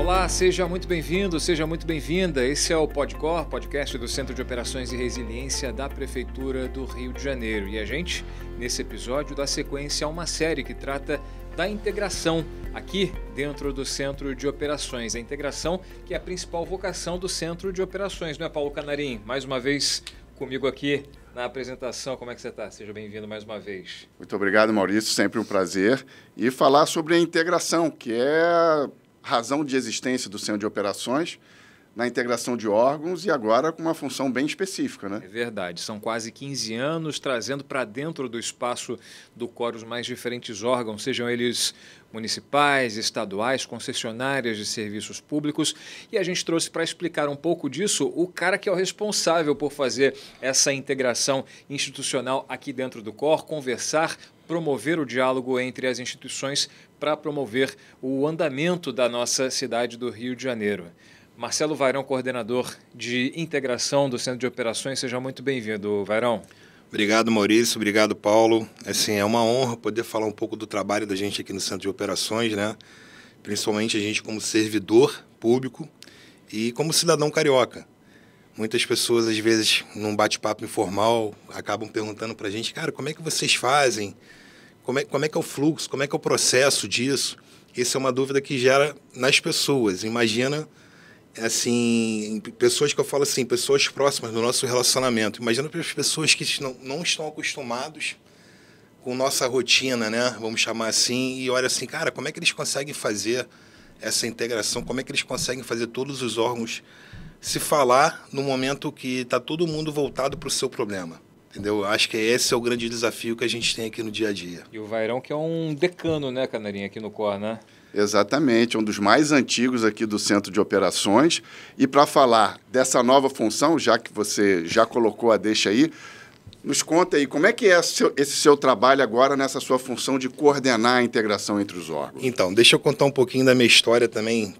Olá, seja muito bem-vindo, seja muito bem-vinda. Esse é o PodCor, podcast do Centro de Operações e Resiliência da Prefeitura do Rio de Janeiro. E a gente, nesse episódio, dá sequência a uma série que trata da integração aqui dentro do Centro de Operações. A integração que é a principal vocação do Centro de Operações, não é, Paulo Canarim? Mais uma vez comigo aqui na apresentação. Como é que você está? Seja bem-vindo mais uma vez. Muito obrigado, Maurício. Sempre um prazer. E falar sobre a integração, que é a razão de existência do Centro de Operações na integração de órgãos e agora com uma função bem específica, né? É verdade. São quase 15 anos trazendo para dentro do espaço do COR os mais diferentes órgãos, sejam eles municipais, estaduais, concessionárias de serviços públicos. E a gente trouxe para explicar um pouco disso o cara que é o responsável por fazer essa integração institucional aqui dentro do COR, conversar, promover o diálogo entre as instituições para promover o andamento da nossa cidade do Rio de Janeiro. Marcelo Vairão, coordenador de integração do Centro de Operações, seja muito bem-vindo, Vairão. Obrigado, Maurício. Obrigado, Paulo. Assim, é uma honra poder falar um pouco do trabalho da gente aqui no Centro de Operações, né? Principalmente a gente como servidor público e como cidadão carioca. Muitas pessoas, às vezes, num bate-papo informal, acabam perguntando para a gente, cara, como é que vocês fazem? Como é que é o fluxo? Como é que é o processo disso? Essa é uma dúvida que gera nas pessoas. Imagina, assim, pessoas que eu falo assim, pessoas próximas do nosso relacionamento. Imagina para as pessoas que não estão acostumados com nossa rotina, né? Vamos chamar assim, e olha assim, cara, como é que eles conseguem fazer essa integração? Como é que eles conseguem fazer todos os órgãos se falar no momento que está todo mundo voltado para o seu problema? Entendeu? Acho que esse é o grande desafio que a gente tem aqui no dia a dia. E o Vairão que é um decano, né, Canarinho, aqui no COR, né? Exatamente, um dos mais antigos aqui do Centro de Operações. E para falar dessa nova função, já que você já colocou a deixa aí, nos conta aí, como é que é esse seu trabalho agora nessa sua função de coordenar a integração entre os órgãos? Então, deixa eu contar um pouquinho da minha história também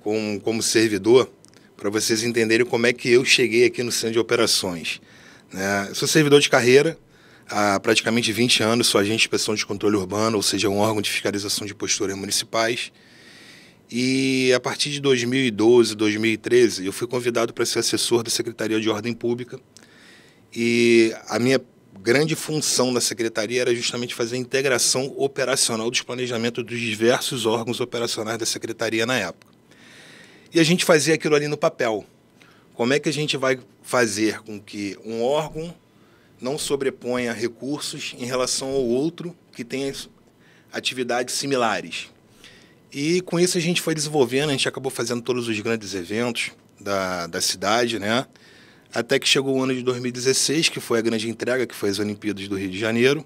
como servidor, para vocês entenderem como é que eu cheguei aqui no Centro de Operações. Eu sou servidor de carreira, há praticamente 20 anos, sou agente de inspeção de controle urbano, ou seja, um órgão de fiscalização de posturas municipais. E a partir de 2012, 2013, eu fui convidado para ser assessor da Secretaria de Ordem Pública. E a minha grande função na Secretaria era justamente fazer a integração operacional dos planejamentos dos diversos órgãos operacionais da Secretaria na época. E a gente fazia aquilo ali no papel. Como é que a gente vai fazer com que um órgão não sobreponha recursos em relação ao outro que tenha atividades similares? E com isso a gente foi desenvolvendo, a gente acabou fazendo todos os grandes eventos da cidade, né? Até que chegou o ano de 2016, que foi a grande entrega, que foi as Olimpíadas do Rio de Janeiro.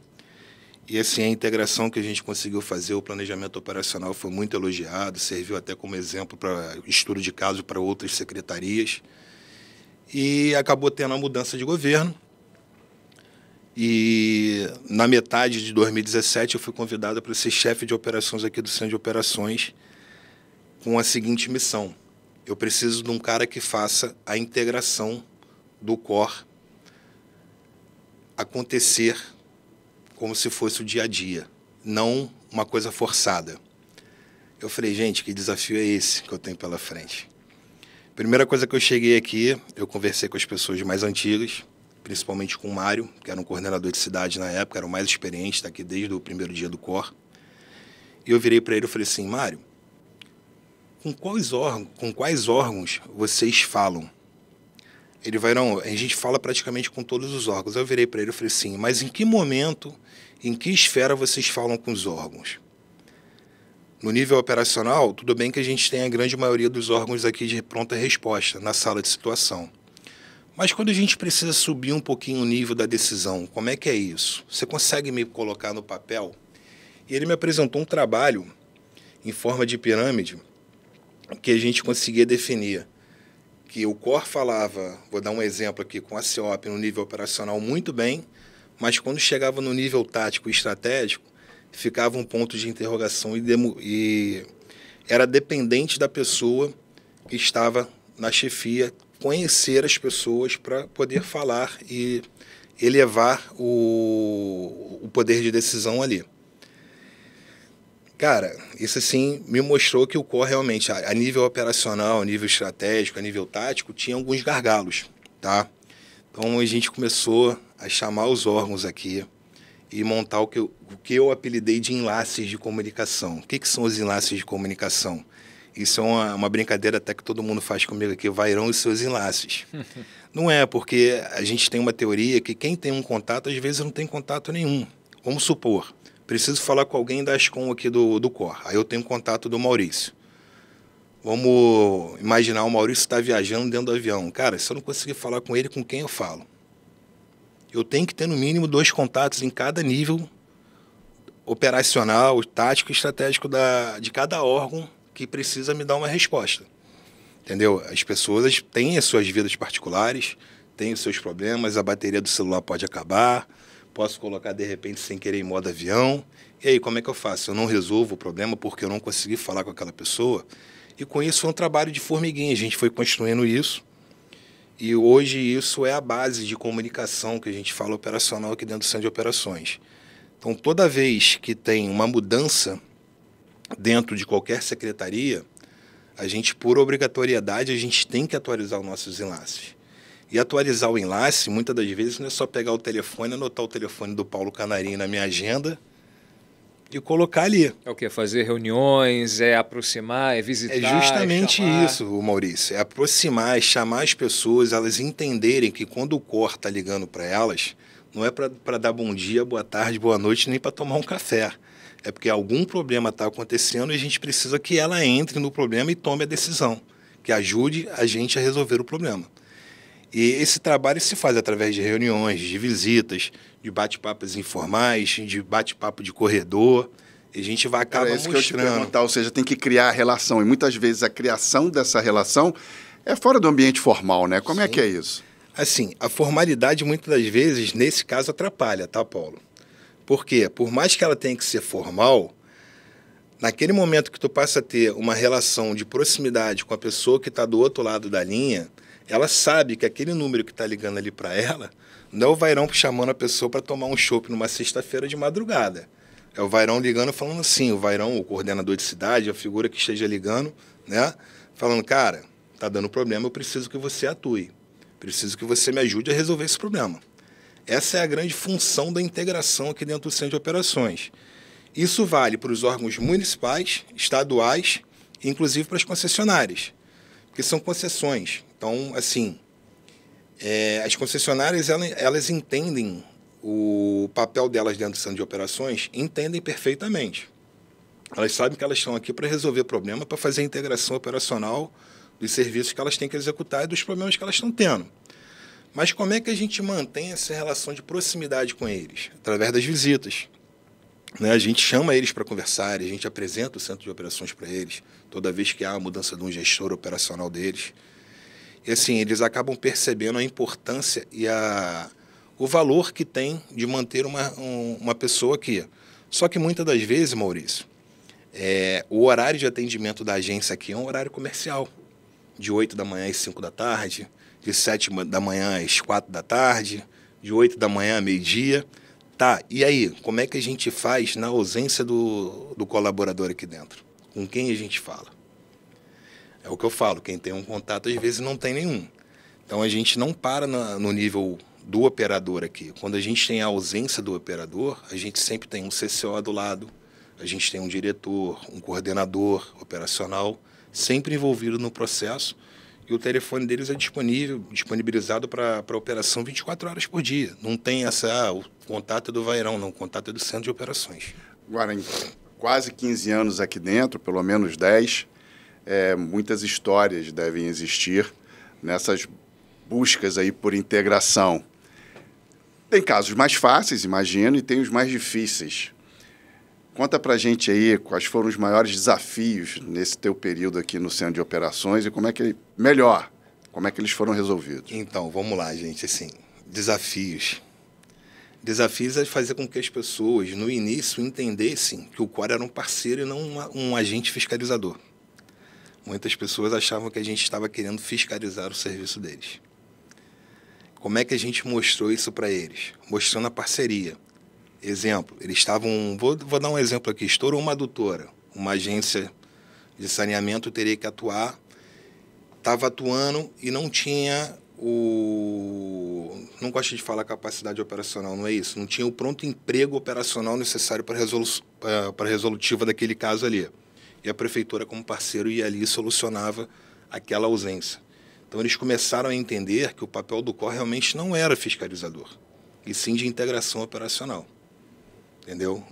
E assim, a integração que a gente conseguiu fazer, o planejamento operacional foi muito elogiado, serviu até como exemplo para estudo de caso para outras secretarias. E acabou tendo a mudança de governo. E na metade de 2017 eu fui convidado para ser chefe de operações aqui do Centro de Operações com a seguinte missão. Eu preciso de um cara que faça a integração do COR acontecer como se fosse o dia a dia, não uma coisa forçada. Eu falei, gente, que desafio é esse que eu tenho pela frente? Primeira coisa que eu cheguei aqui, eu conversei com as pessoas mais antigas, principalmente com o Mário, que era um coordenador de cidade na época, era o mais experiente, está aqui desde o primeiro dia do COR. E eu virei para ele e falei assim, Mário, com quais órgãos vocês falam? Ele vai, não, a gente fala praticamente com todos os órgãos. Eu virei para ele e falei assim, mas em que momento, em que esfera vocês falam com os órgãos? No nível operacional, tudo bem que a gente tem a grande maioria dos órgãos aqui de pronta resposta, na sala de situação. Mas quando a gente precisa subir um pouquinho o nível da decisão, como é que é isso? Você consegue me colocar no papel? E ele me apresentou um trabalho em forma de pirâmide que a gente conseguia definir. Que o COR falava, vou dar um exemplo aqui, com a CEOP no nível operacional muito bem, mas quando chegava no nível tático e estratégico, ficava um ponto de interrogação e era dependente da pessoa que estava na chefia conhecer as pessoas para poder falar e elevar o poder de decisão ali. Cara, isso assim me mostrou que o Core realmente, a nível operacional, a nível estratégico, a nível tático, tinha alguns gargalos, tá? Então a gente começou a chamar os órgãos aqui e montar o que eu apelidei de enlaces de comunicação. O que são os enlaces de comunicação? Isso é uma brincadeira até que todo mundo faz comigo aqui, Vairão e seus enlaces. Não é, porque a gente tem uma teoria que quem tem um contato, às vezes não tem contato nenhum. Vamos supor, preciso falar com alguém da Ascom aqui do Core. Aí eu tenho contato do Maurício. Vamos imaginar o Maurício está viajando dentro do avião. Cara, se eu não conseguir falar com ele, com quem eu falo? Eu tenho que ter no mínimo 2 contatos em cada nível operacional, tático e estratégico de cada órgão que precisa me dar uma resposta. Entendeu? As pessoas têm as suas vidas particulares, têm os seus problemas, a bateria do celular pode acabar, posso colocar de repente sem querer em modo avião. E aí, como é que eu faço? Eu não resolvo o problema porque eu não consegui falar com aquela pessoa. E com isso foi um trabalho de formiguinha, a gente foi construindo isso. E hoje isso é a base de comunicação que a gente fala operacional aqui dentro do Centro de Operações. Então, toda vez que tem uma mudança dentro de qualquer secretaria, a gente, por obrigatoriedade, a gente tem que atualizar os nossos enlaces. E atualizar o enlace, muitas das vezes, não é só pegar o telefone, anotar o telefone do Paulo Canarinho na minha agenda e colocar ali. É o quê? Fazer reuniões, é aproximar, é visitar, é justamente chamar. isso, Maurício. É aproximar, é chamar as pessoas, elas entenderem que quando o Core está ligando para elas, não é para dar bom dia, boa tarde, boa noite, nem para tomar um café. É porque algum problema está acontecendo e a gente precisa que ela entre no problema e tome a decisão, que ajude a gente a resolver o problema. E esse trabalho se faz através de reuniões, de visitas, de bate-papos informais, de bate-papo de corredor. E a gente vai acabar mostrando. Que eu te perguntar, ou seja, tem que criar a relação. E muitas vezes a criação dessa relação é fora do ambiente formal, né? Como é que é isso? Assim, a formalidade muitas das vezes, nesse caso, atrapalha, tá, Paulo? Por quê? Por mais que ela tenha que ser formal, naquele momento que tu passa a ter uma relação de proximidade com a pessoa que está do outro lado da linha, ela sabe que aquele número que está ligando ali para ela não é o Vairão chamando a pessoa para tomar um chopp numa sexta-feira de madrugada. É o Vairão ligando falando assim, o Vairão, o coordenador de cidade, a figura que esteja ligando, né? Falando, cara, tá dando problema, eu preciso que você atue. Preciso que você me ajude a resolver esse problema. Essa é a grande função da integração aqui dentro do Centro de Operações. Isso vale para os órgãos municipais, estaduais e inclusive para as concessionárias, porque são concessões. Então, assim, as concessionárias, elas entendem o papel delas dentro do Centro de Operações, entendem perfeitamente. Elas sabem que elas estão aqui para resolver problema, para fazer a integração operacional dos serviços que elas têm que executar e dos problemas que elas estão tendo. Mas como é que a gente mantém essa relação de proximidade com eles? Através das visitas. Né? A gente chama eles para conversar, a gente apresenta o Centro de Operações para eles, toda vez que há a mudança de um gestor operacional deles. E assim, eles acabam percebendo a importância e o valor que tem de manter uma pessoa aqui. Só que muitas das vezes, Maurício, o horário de atendimento da agência aqui é um horário comercial, de 8 da manhã às 5 da tarde, de 7 da manhã às 4 da tarde, de 8 da manhã a meio-dia. Tá, e aí, como é que a gente faz na ausência do colaborador aqui dentro? Com quem a gente fala? É o que eu falo, quem tem um contato às vezes não tem nenhum. Então a gente não para no nível do operador aqui. Quando a gente tem a ausência do operador, a gente sempre tem um CCO do lado, a gente tem um diretor, um coordenador operacional, sempre envolvido no processo, e o telefone deles é disponibilizado para operação 24 horas por dia. Não tem o contato é do Vairão, não, o contato é do Centro de Operações. Agora, em quase 15 anos aqui dentro, pelo menos 10, muitas histórias devem existir nessas buscas aí por integração. Tem casos mais fáceis, imagino, e tem os mais difíceis. Conta pra gente aí quais foram os maiores desafios nesse teu período aqui no Centro de Operações e como é que eles foram resolvidos. Então, vamos lá, gente, assim, desafios. Desafios é fazer com que as pessoas, no início, entendessem que o Core era um parceiro e não um agente fiscalizador. Muitas pessoas achavam que a gente estava querendo fiscalizar o serviço deles. Como é que a gente mostrou isso para eles? Mostrando a parceria. Exemplo, eles estavam... Vou dar um exemplo aqui. Estourou uma adutora. Uma agência de saneamento teria que atuar. Estava atuando e não tinha não gosto de falar capacidade operacional, não é isso. Não tinha o pronto emprego operacional necessário para a resolutiva daquele caso ali. E a prefeitura, como parceiro, ia ali e solucionava aquela ausência. Então, eles começaram a entender que o papel do COR realmente não era fiscalizador, e sim de integração operacional. Entendeu?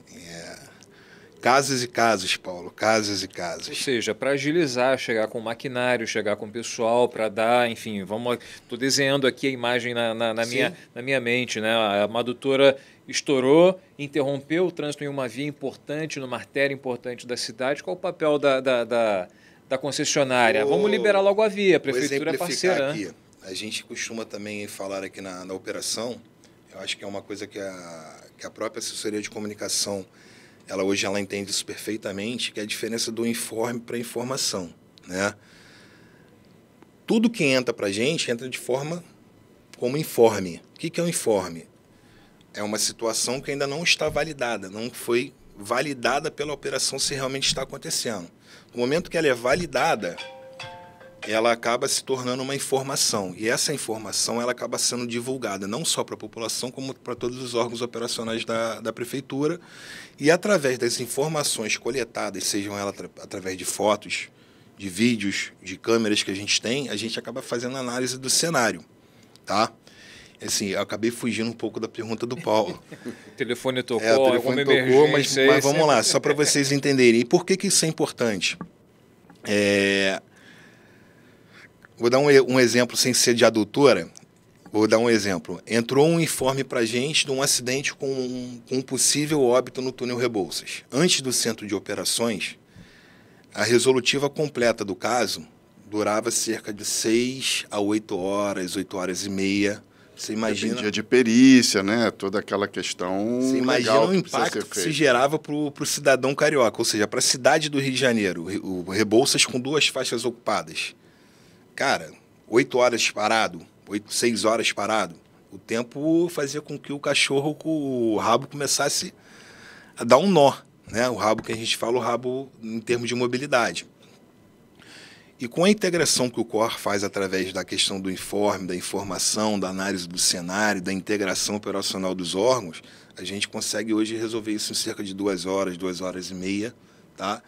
Casos e casos, Paulo, casos e casos. Ou seja, para agilizar, chegar com maquinário, chegar com pessoal, para dar, enfim, estou desenhando aqui a imagem na minha mente, né? Uma adutora estourou, interrompeu o trânsito em uma via importante, numa artéria importante da cidade. Qual o papel da concessionária? Vamos liberar logo a via, a prefeitura é parceira. Aqui, né? A gente costuma também falar aqui na operação, eu acho que é uma coisa que a própria assessoria de comunicação hoje ela entende isso perfeitamente, que é a diferença do informe para a informação, né? Tudo que entra para a gente entra de forma como informe. O que é um informe? É uma situação que ainda não está validada, não foi validada pela operação se realmente está acontecendo. No momento que ela é validada, ela acaba se tornando uma informação. E essa informação ela acaba sendo divulgada não só para a população, como para todos os órgãos operacionais da prefeitura. E através das informações coletadas, sejam elas através de fotos, de vídeos, de câmeras que a gente acaba fazendo análise do cenário. Tá? Assim, eu acabei fugindo um pouco da pergunta do Paulo. O telefone tocou, o telefone tocou, mas vamos lá, só para vocês entenderem. E por que isso é importante? Vou dar um exemplo sem ser de adutora. Vou dar um exemplo. Entrou um informe para a gente de um acidente com um possível óbito no túnel Rebouças. Antes do centro de operações, a resolutiva completa do caso durava cerca de 6 a 8 horas, 8 horas e meia. Você imagina... Dependia de perícia, né? Toda aquela questão. Você imagina o impacto que se gerava para o cidadão carioca, ou seja, para a cidade do Rio de Janeiro, o Rebouças com 2 faixas ocupadas. Cara, 8 horas parado, 6 horas parado, o tempo fazia com que o cachorro com o rabo começasse a dar um nó, né? O rabo que a gente fala, o rabo em termos de mobilidade. E com a integração que o COR faz através da questão do informe, da informação, da análise do cenário, da integração operacional dos órgãos, a gente consegue hoje resolver isso em cerca de 2 horas, 2 horas e meia, tá?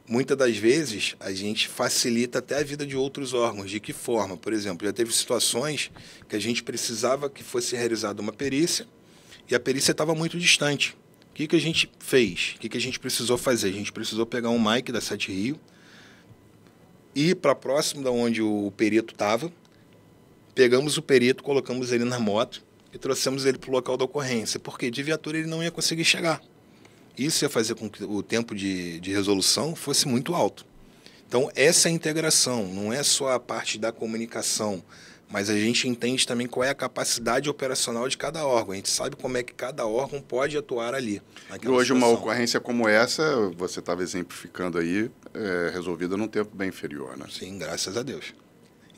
Muitas das vezes, a gente facilita até a vida de outros órgãos. De que forma? Por exemplo, já teve situações que a gente precisava que fosse realizada uma perícia e a perícia estava muito distante. O que a gente fez? O que a gente precisou fazer? A gente precisou pegar um Mike da Sete Rio, ir para próximo de onde o perito estava, pegamos o perito, colocamos ele na moto e trouxemos ele para o local da ocorrência, porque de viatura ele não ia conseguir chegar. Isso ia fazer com que o tempo de resolução fosse muito alto. Então, essa integração não é só a parte da comunicação, mas a gente entende também qual é a capacidade operacional de cada órgão. A gente sabe como é que cada órgão pode atuar ali. E hoje situação. Uma ocorrência como essa, você estava exemplificando aí, resolvida num tempo bem inferior, né? Sim, graças a Deus.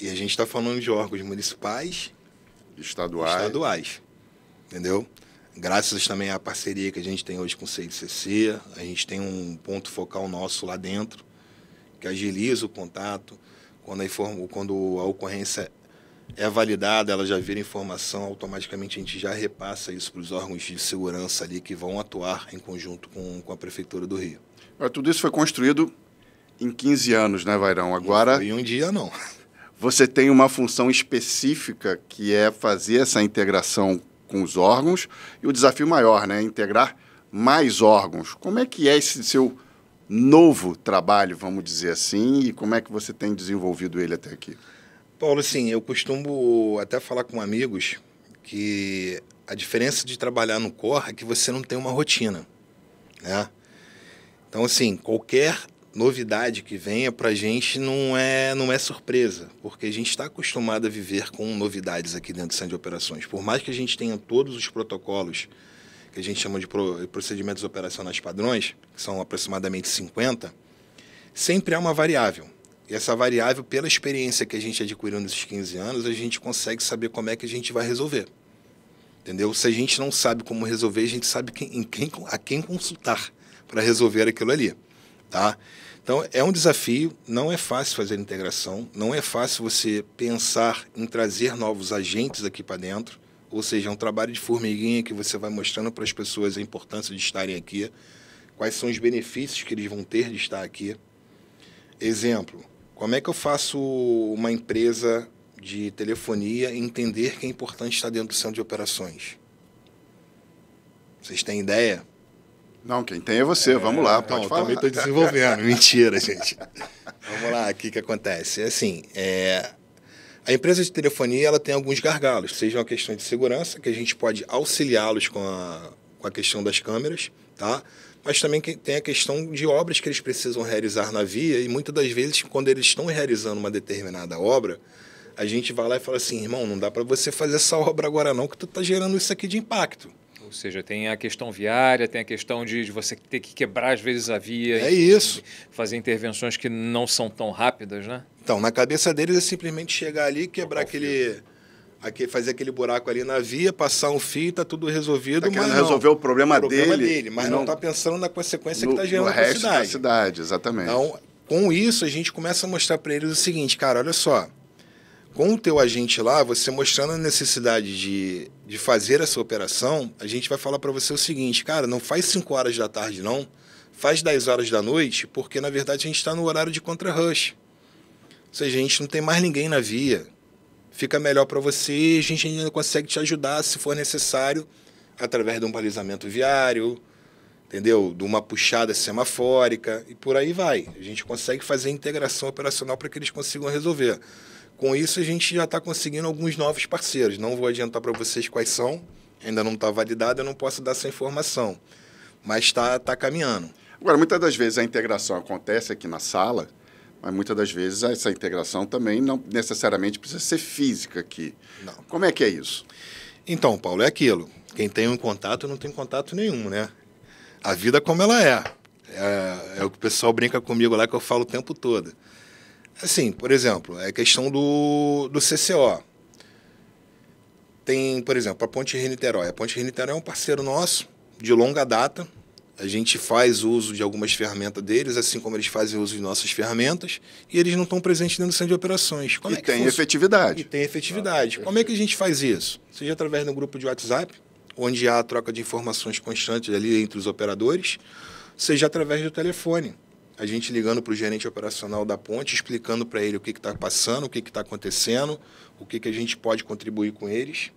E a gente está falando de órgãos municipais e estaduais. Entendeu? Graças também à parceria que a gente tem hoje com o CICC, a gente tem um ponto focal nosso lá dentro, que agiliza o contato. Quando a ocorrência é validada, ela já vira informação, automaticamente a gente já repassa isso para os órgãos de segurança ali que vão atuar em conjunto com a Prefeitura do Rio. Tudo isso foi construído em 15 anos, né, Vairão? Agora, não foi em um dia, não. Você tem uma função específica que é fazer essa integração com os órgãos e o desafio maior, né, integrar mais órgãos. Como é que é esse seu novo trabalho, vamos dizer assim, e como é que você tem desenvolvido ele até aqui? Paulo, assim, eu costumo até falar com amigos que a diferença de trabalhar no COR é que você não tem uma rotina, né? Então, assim, qualquer novidade que venha para a gente não é surpresa, porque a gente está acostumado a viver com novidades aqui dentro do Centro de Operações. Por mais que a gente tenha todos os protocolos que a gente chama de procedimentos operacionais padrões, que são aproximadamente 50, sempre há uma variável. E essa variável, pela experiência que a gente adquiriu nesses 15 anos, a gente consegue saber como é que a gente vai resolver. entendeu? Se a gente não sabe como resolver, a gente sabe a quem consultar para resolver aquilo ali, tá? Então, é um desafio, não é fácil fazer a integração, não é fácil você pensar em trazer novos agentes aqui para dentro, ou seja, é um trabalho de formiguinha que você vai mostrando para as pessoas a importância de estarem aqui, quais são os benefícios que eles vão ter de estar aqui. Exemplo, como é que eu faço uma empresa de telefonia entender que é importante estar dentro do centro de operações? Vocês têm ideia? Não, quem tem é você. Vamos lá, pode falar. Eu também estou desenvolvendo. Mentira, gente. Vamos lá, o que acontece? Assim, a empresa de telefonia ela tem alguns gargalos, seja uma questão de segurança, que a gente pode auxiliá-los com a questão das câmeras, tá? Mas também tem a questão de obras que eles precisam realizar na via, e muitas das vezes, quando eles estão realizando uma determinada obra, a gente vai lá e fala assim, irmão, não dá para você fazer essa obra agora não, que tu está gerando isso aqui de impacto. Ou seja, tem a questão viária, tem a questão de você ter que quebrar às vezes a via. É isso. Fazer intervenções que não são tão rápidas, né? Então, na cabeça deles é simplesmente chegar ali, quebrar fazer aquele buraco ali na via, passar um fio, tá tudo resolvido. Tá querendo resolver o problema dele, mas não está pensando na consequência que está gerando no resto da cidade, exatamente. Então, com isso, a gente começa a mostrar para eles o seguinte, cara, olha só, com o teu agente lá, você mostrando a necessidade de fazer essa operação, a gente vai falar para você o seguinte, cara, não faz 5 horas da tarde não, faz 10 horas da noite, porque na verdade a gente está no horário de contra-rush. Ou seja, a gente não tem mais ninguém na via. Fica melhor para você, a gente ainda consegue te ajudar, se for necessário, através de um balizamento viário, entendeu? De uma puxada semafórica e por aí vai. A gente consegue fazer a integração operacional para que eles consigam resolver. Com isso, a gente já está conseguindo alguns novos parceiros. Não vou adiantar para vocês quais são, ainda não está validado, eu não posso dar essa informação, mas está caminhando. Agora, muitas das vezes a integração acontece aqui na sala, mas muitas das vezes essa integração também não necessariamente precisa ser física aqui. Não. Como é que é isso? Então, Paulo, é aquilo. Quem tem um contato não tem contato nenhum, né? A vida como ela é. É o que o pessoal brinca comigo lá, que eu falo o tempo todo. Assim, por exemplo, é a questão do CCO. Tem, por exemplo, a Ponte Rio-Niterói. A Ponte Rio-Niterói é um parceiro nosso, de longa data. A gente faz uso de algumas ferramentas deles, assim como eles fazem uso de nossas ferramentas, e eles não estão presentes dentro do centro de operações. Como tem efetividade. E tem efetividade. Como é que a gente faz isso? Seja através de um grupo de WhatsApp, onde há a troca de informações constantes ali entre os operadores, seja através do telefone. A gente ligando para o gerente operacional da ponte, explicando para ele o que está passando, o que está acontecendo, o que a gente pode contribuir com eles.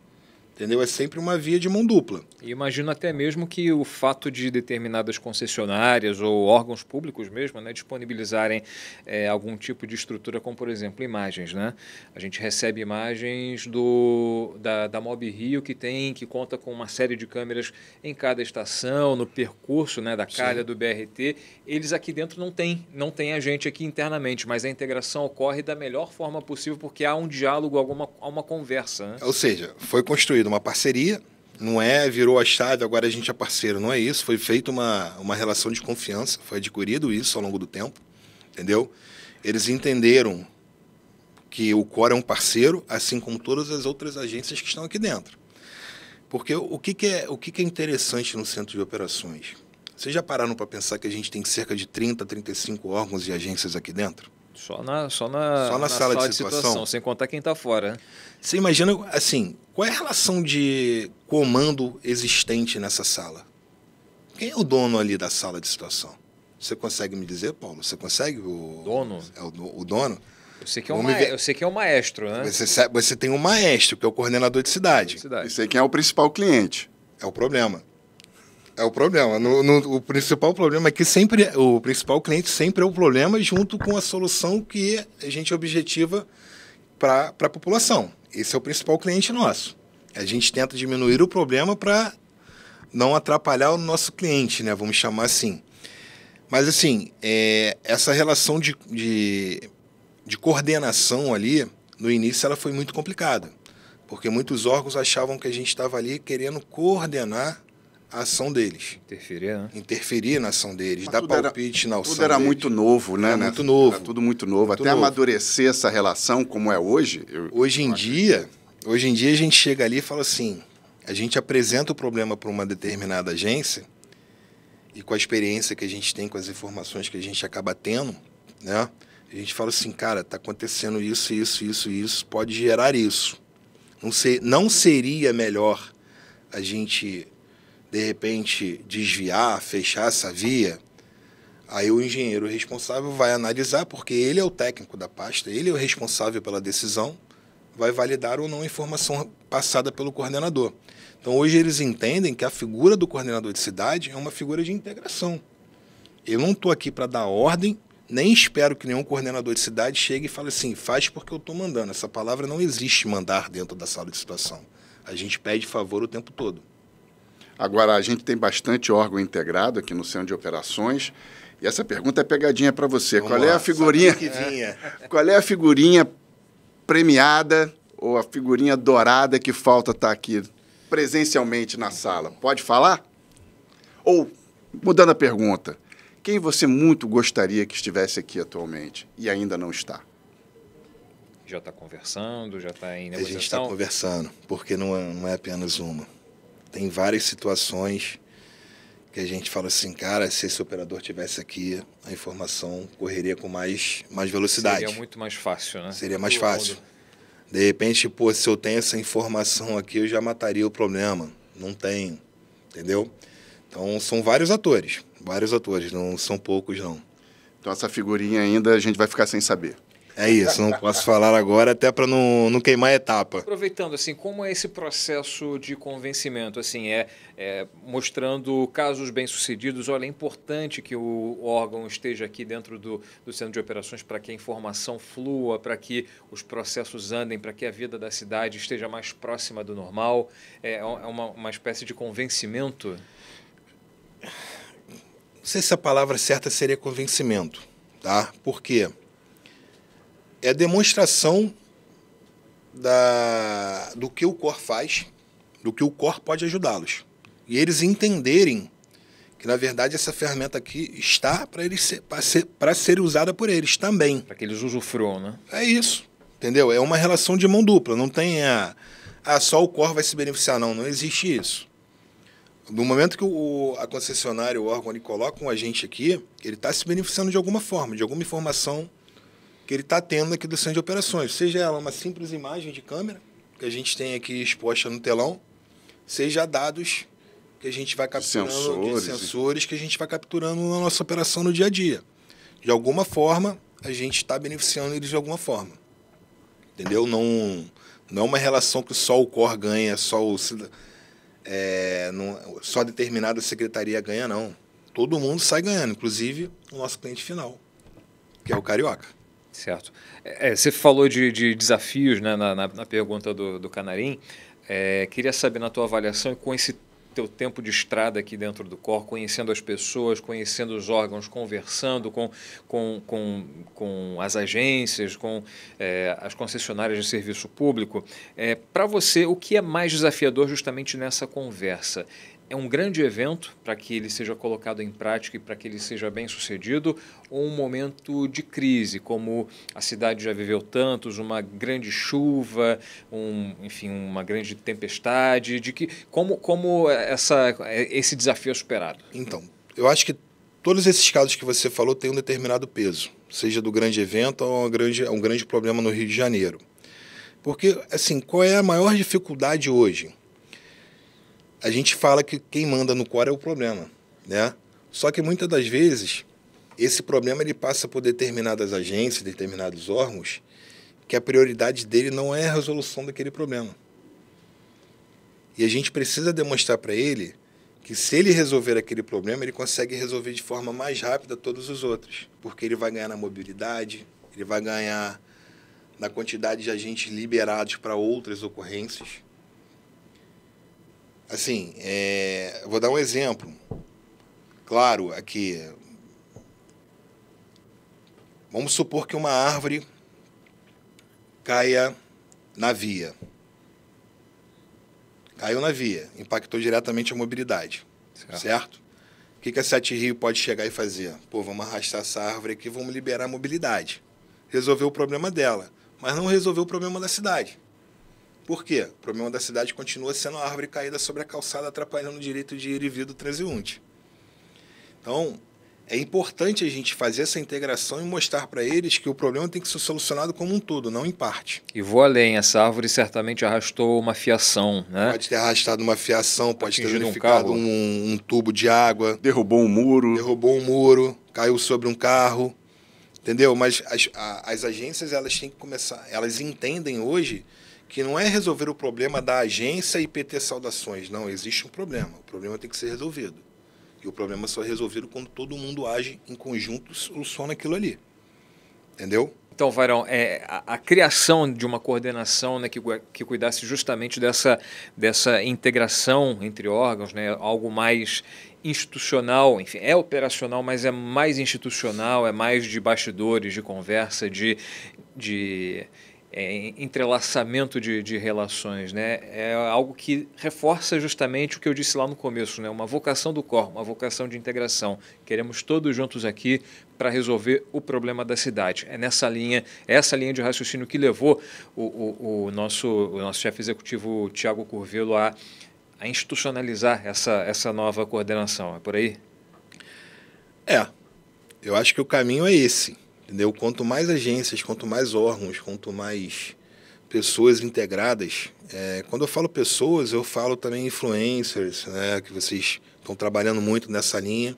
Entendeu? É sempre uma via de mão dupla. E imagino até mesmo que o fato de determinadas concessionárias ou órgãos públicos mesmo, né, disponibilizarem algum tipo de estrutura, como por exemplo imagens, né? A gente recebe imagens da Mob Rio que conta com uma série de câmeras em cada estação, no percurso, né, da calha do BRT. Eles aqui dentro não tem a gente aqui internamente, mas a integração ocorre da melhor forma possível porque há um diálogo, há uma conversa. Né? Ou seja, foi construído uma parceria, não virou a chave, agora a gente é parceiro, não é isso, foi feita uma relação de confiança, foi adquirido isso ao longo do tempo, entendeu? Eles entenderam que o Core é um parceiro, assim como todas as outras agências que estão aqui dentro. Porque o que é interessante no centro de operações? Vocês já pararam para pensar que a gente tem cerca de 30, 35 órgãos e agências aqui dentro? Só na sala de situação, sem contar quem está fora. Né? Você imagina, assim, qual é a relação de comando existente nessa sala? Quem é o dono ali da sala de situação? Você consegue me dizer, Paulo? Você consegue? Dono? É o dono? Eu sei que é o maestro, né? Você tem um maestro, que é o coordenador de cidade. E sei quem é o principal cliente. É o problema. O principal problema é que o principal cliente sempre é o problema junto com a solução que a gente objetiva para a população. Esse é o principal cliente nosso. A gente tenta diminuir o problema para não atrapalhar o nosso cliente, né? Vamos chamar assim. Mas, assim, essa relação de coordenação ali, no início, ela foi muito complicada. Porque muitos órgãos achavam que a gente estava ali querendo coordenar a ação deles. Interferir na ação deles, dar palpite na ação deles. Tudo era muito novo, né? Muito novo. Era tudo muito novo. Até amadurecer essa relação como é hoje. Hoje em dia a gente chega ali e fala assim, a gente apresenta o problema para uma determinada agência e com a experiência que a gente tem, com as informações que a gente acaba tendo, né? A gente fala assim, cara, está acontecendo isso, isso, isso, isso, pode gerar isso. Não seria melhor a gente, de repente, desviar, fechar essa via? Aí o engenheiro responsável vai analisar, porque ele é o técnico da pasta, ele é o responsável pela decisão, vai validar ou não a informação passada pelo coordenador. Então, hoje eles entendem que a figura do coordenador de cidade é uma figura de integração. Eu não estou aqui para dar ordem, nem espero que nenhum coordenador de cidade chegue e fale assim, faz porque eu estou mandando. Essa palavra não existe, mandar dentro da sala de situação. A gente pede favor o tempo todo. Agora, a gente tem bastante órgão integrado aqui no Centro de Operações. E essa pergunta é pegadinha para você. Qual é a figurinha? Qual é a figurinha premiada ou a figurinha dourada que falta estar aqui presencialmente na sala? Pode falar? Ou, mudando a pergunta, quem você muito gostaria que estivesse aqui atualmente e ainda não está? Já está conversando, já está em A negociação? gente está conversando, porque não é apenas uma. Tem várias situações que a gente fala assim, cara, se esse operador tivesse aqui, a informação correria com mais velocidade. Seria muito mais fácil, né? Seria mais fácil. De repente, pô, se eu tenho essa informação aqui, eu já mataria o problema. Não tenho, entendeu? Então, são vários atores, não são poucos, não. Então, essa figurinha ainda a gente vai ficar sem saber. É isso, não posso falar agora até para não queimar a etapa. Aproveitando, assim, como é esse processo de convencimento? Assim, mostrando casos bem-sucedidos. Olha, é importante que o órgão esteja aqui dentro do centro de operações para que a informação flua, para que os processos andem, para que a vida da cidade esteja mais próxima do normal. É uma espécie de convencimento? Não sei se a palavra certa seria convencimento, tá? Por quê? É a demonstração do que o COR faz, do que o COR pode ajudá-los. E eles entenderem que, na verdade, essa ferramenta aqui está para ser usada por eles também. Para que eles usufruam, né? É isso, entendeu? É uma relação de mão dupla, não tem só o COR vai se beneficiar, não existe isso. No momento que a concessionária, o órgão, ele coloca um agente aqui, ele está se beneficiando de alguma forma, de alguma informação que ele está tendo aqui do centro de operações, seja ela uma simples imagem de câmera, que a gente tem aqui exposta no telão, seja dados que a gente vai capturando, de sensores que a gente vai capturando na nossa operação no dia a dia. De alguma forma, a gente está beneficiando eles de alguma forma. Entendeu? Não é uma relação que só o COR ganha, só determinada secretaria ganha, não. Todo mundo sai ganhando, inclusive o nosso cliente final, que é o Carioca. Certo. Você falou de desafios, né, na pergunta do Canarim. Queria saber, na tua avaliação, e com esse teu tempo de estrada aqui dentro do COR, conhecendo as pessoas, conhecendo os órgãos, conversando com as agências, com as concessionárias de serviço público, para você, o que é mais desafiador justamente nessa conversa? É um grande evento para que ele seja colocado em prática e para que ele seja bem sucedido, ou um momento de crise, como a cidade já viveu tantos, uma grande chuva, uma grande tempestade, como esse desafio é superado? Então, eu acho que todos esses casos que você falou têm um determinado peso, seja do grande evento ou um grande problema no Rio de Janeiro. Porque, assim, qual é a maior dificuldade hoje? A gente fala que quem manda no COR é o problema, né? Só que muitas das vezes esse problema ele passa por determinadas agências, determinados órgãos, que a prioridade dele não é a resolução daquele problema. E a gente precisa demonstrar para ele que se ele resolver aquele problema, ele consegue resolver de forma mais rápida todos os outros, porque ele vai ganhar na mobilidade, ele vai ganhar na quantidade de agentes liberados para outras ocorrências. Assim, vou dar um exemplo. Claro, aqui, vamos supor que uma árvore caia na via. Caiu na via, impactou diretamente a mobilidade, certo? O que a Sete Rio pode chegar e fazer? Pô, vamos arrastar essa árvore aqui, vamos liberar a mobilidade. Resolveu o problema dela, mas não resolveu o problema da cidade. Por quê? O problema da cidade continua sendo a árvore caída sobre a calçada, atrapalhando o direito de ir e vir do transeunte. Então, é importante a gente fazer essa integração e mostrar para eles que o problema tem que ser solucionado como um todo, não em parte. E vou além, essa árvore certamente arrastou uma fiação, né? Pode ter arrastado uma fiação, pode ter Atingido danificado um carro. um tubo de água, Derrubou um muro. caiu sobre um carro, entendeu? Mas as agências, elas têm que começar, elas entendem hoje que não é resolver o problema da agência e PT Saudações, não, existe um problema, o problema tem que ser resolvido. E o problema só é resolvido quando todo mundo age em conjunto e soluciona aquilo ali. Entendeu? Então, Vairão, a criação de uma coordenação, né, que cuidasse justamente dessa integração entre órgãos, né, algo mais institucional, enfim, é operacional, mas é mais institucional, é mais de bastidores, de conversa, de entrelaçamento de relações, né? É algo que reforça justamente o que eu disse lá no começo, né? Uma vocação do COR, uma vocação de integração. Queremos todos juntos aqui para resolver o problema da cidade. É essa linha de raciocínio que levou o nosso chefe executivo, Thiago Curvelo, a institucionalizar essa nova coordenação. É por aí? Eu acho que o caminho é esse. Entendeu? Quanto mais agências, quanto mais órgãos, quanto mais pessoas integradas. Quando eu falo pessoas, eu falo também influencers, né, que vocês estão trabalhando muito nessa linha.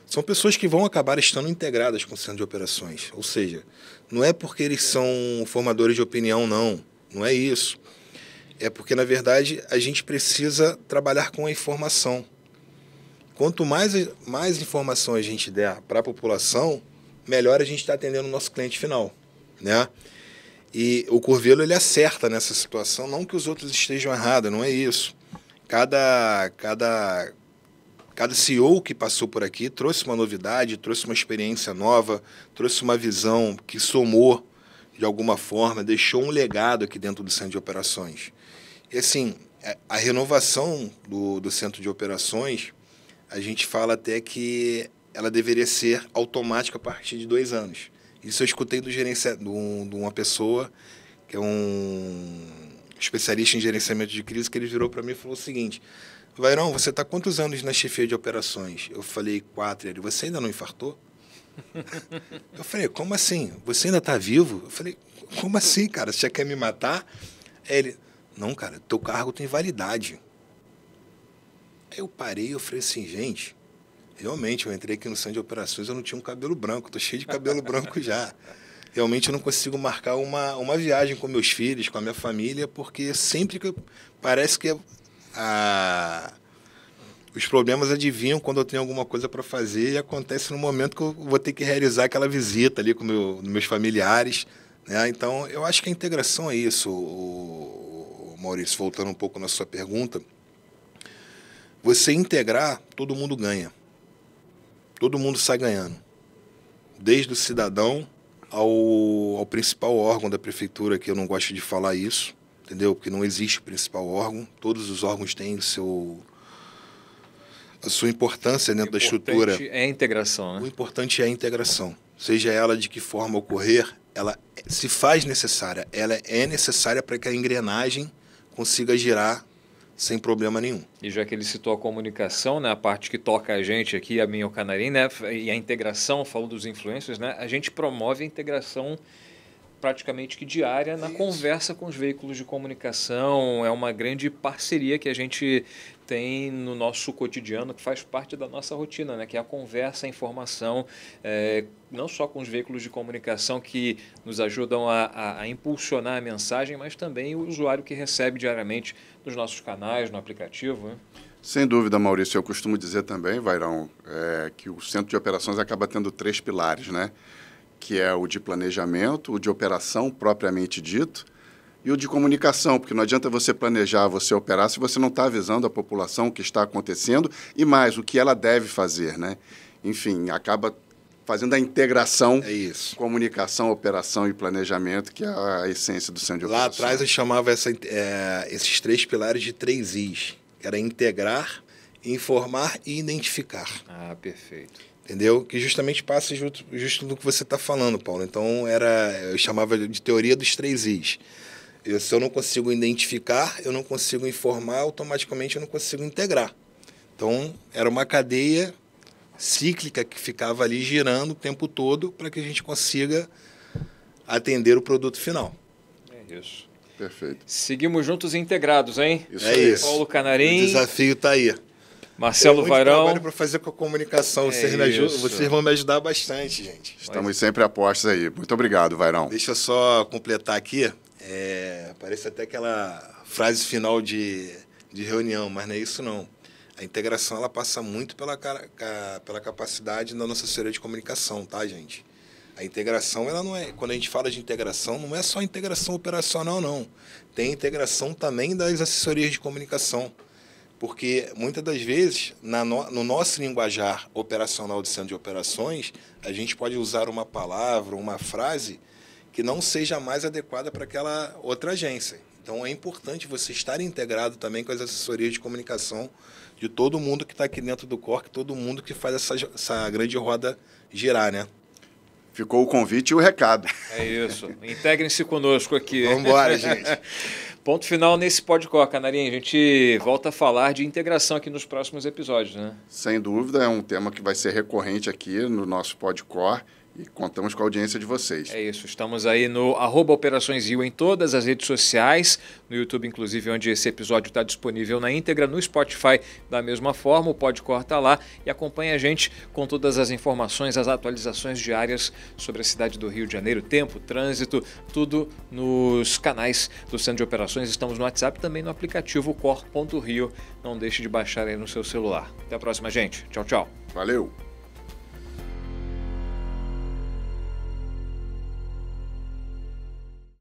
São pessoas que vão acabar estando integradas com o centro de operações. Ou seja, não é porque eles são formadores de opinião, não é isso. É porque, na verdade, a gente precisa trabalhar com a informação. Quanto mais informação a gente der para a população, melhor a gente está atendendo o nosso cliente final, né? E o Curvelo, ele acerta nessa situação, não que os outros estejam errados, não é isso. Cada CEO que passou por aqui trouxe uma novidade, trouxe uma experiência nova, trouxe uma visão que somou de alguma forma, deixou um legado aqui dentro do centro de operações. E assim, a renovação do centro de operações, a gente fala até que ela deveria ser automática a partir de 2 anos. Isso eu escutei de uma pessoa que é um especialista em gerenciamento de crise, que ele virou para mim e falou o seguinte: Vairão, você está quantos anos na chefia de operações? Eu falei 4. Ele: você ainda não infartou? Eu falei: como assim? Você ainda está vivo? Eu falei: como assim, cara? Você já quer me matar? Aí ele: não, cara, teu cargo tem validade. Aí eu parei e falei assim: gente, realmente, eu entrei aqui no centro de operações, eu não tinha um cabelo branco, estou cheio de cabelo branco já. Realmente eu não consigo marcar uma viagem com meus filhos, com a minha família, porque sempre que parece que os problemas adivinham quando eu tenho alguma coisa para fazer, e acontece no momento que eu vou ter que realizar aquela visita ali com meus familiares, né? Então, eu acho que a integração é isso, Maurício, voltando um pouco na sua pergunta. Você integrar, todo mundo ganha. Todo mundo sai ganhando, desde o cidadão ao principal órgão da prefeitura, que eu não gosto de falar isso, entendeu? Porque não existe principal órgão, todos os órgãos têm a sua importância dentro da estrutura. O importante é a integração, né? O importante é a integração, seja ela de que forma ocorrer, ela se faz necessária, ela é necessária para que a engrenagem consiga girar sem problema nenhum. E já que ele citou a comunicação, né, a parte que toca a gente aqui, a minha e o Canarim, né, e a integração, falou dos influencers, né, a gente promove a integração praticamente que diária na conversa com os veículos de comunicação. É uma grande parceria que a gente tem no nosso cotidiano, que faz parte da nossa rotina, né? Que é a conversa, a informação, não só com os veículos de comunicação que nos ajudam a impulsionar a mensagem, mas também o usuário que recebe diariamente nos nossos canais, no aplicativo, né? Sem dúvida, Maurício. Eu costumo dizer também, Vairão, que o centro de operações acaba tendo 3 pilares, né? Que é o de planejamento, o de operação propriamente dito e o de comunicação, porque não adianta você planejar, você operar, se você não está avisando a população o que está acontecendo e mais, o que ela deve fazer, né? Enfim, acaba fazendo a integração, comunicação, operação e planejamento, que é a essência do centro de operações. Lá atrás eu chamava esses 3 pilares de 3 Is, que era integrar, informar e identificar. Ah, perfeito. Entendeu? Que justamente passa justo do que você está falando, Paulo. Então, eu chamava de teoria dos 3 Is. Se eu não consigo identificar, eu não consigo informar, automaticamente eu não consigo integrar. Então, era uma cadeia cíclica que ficava ali girando o tempo todo para que a gente consiga atender o produto final. É isso. Perfeito. Seguimos juntos e integrados, hein? Isso É aí. isso. Paulo Canarim. O desafio está aí. Marcelo Vairão. Para fazer com a comunicação. Vocês vão me ajudar bastante, gente. Estamos sempre a postos aí. Muito obrigado, Vairão. Deixa eu só completar aqui. Parece até aquela frase final de reunião, mas não é isso não. A integração ela passa muito pela capacidade da nossa assessoria de comunicação, tá, gente? A integração, ela não é, quando a gente fala de integração, não é só integração operacional, não. Tem integração também das assessorias de comunicação. Porque, muitas das vezes, no nosso linguajar operacional de centro de operações, a gente pode usar uma palavra, uma frase que não seja mais adequada para aquela outra agência. Então, é importante você estar integrado também com as assessorias de comunicação de todo mundo que está aqui dentro do Cork, todo mundo que faz essa grande roda girar, né? Ficou o convite e o recado. É isso. Integrem-se conosco aqui. Vamos embora, gente. Ponto final nesse podcast, Canarinho. A gente volta a falar de integração aqui nos próximos episódios, né? Sem dúvida, é um tema que vai ser recorrente aqui no nosso podcast e contamos com a audiência de vocês. É isso. Estamos aí no @OperaçõesRio em todas as redes sociais, no YouTube, inclusive, onde esse episódio está disponível na íntegra, no Spotify da mesma forma, o podcast está lá e acompanha a gente com todas as informações, as atualizações diárias sobre a cidade do Rio de Janeiro, tempo, trânsito, tudo nos canais do Centro de Operações. Estamos no WhatsApp e também no aplicativo cor.rio. Não deixe de baixar aí no seu celular. Até a próxima, gente. Tchau, tchau. Valeu!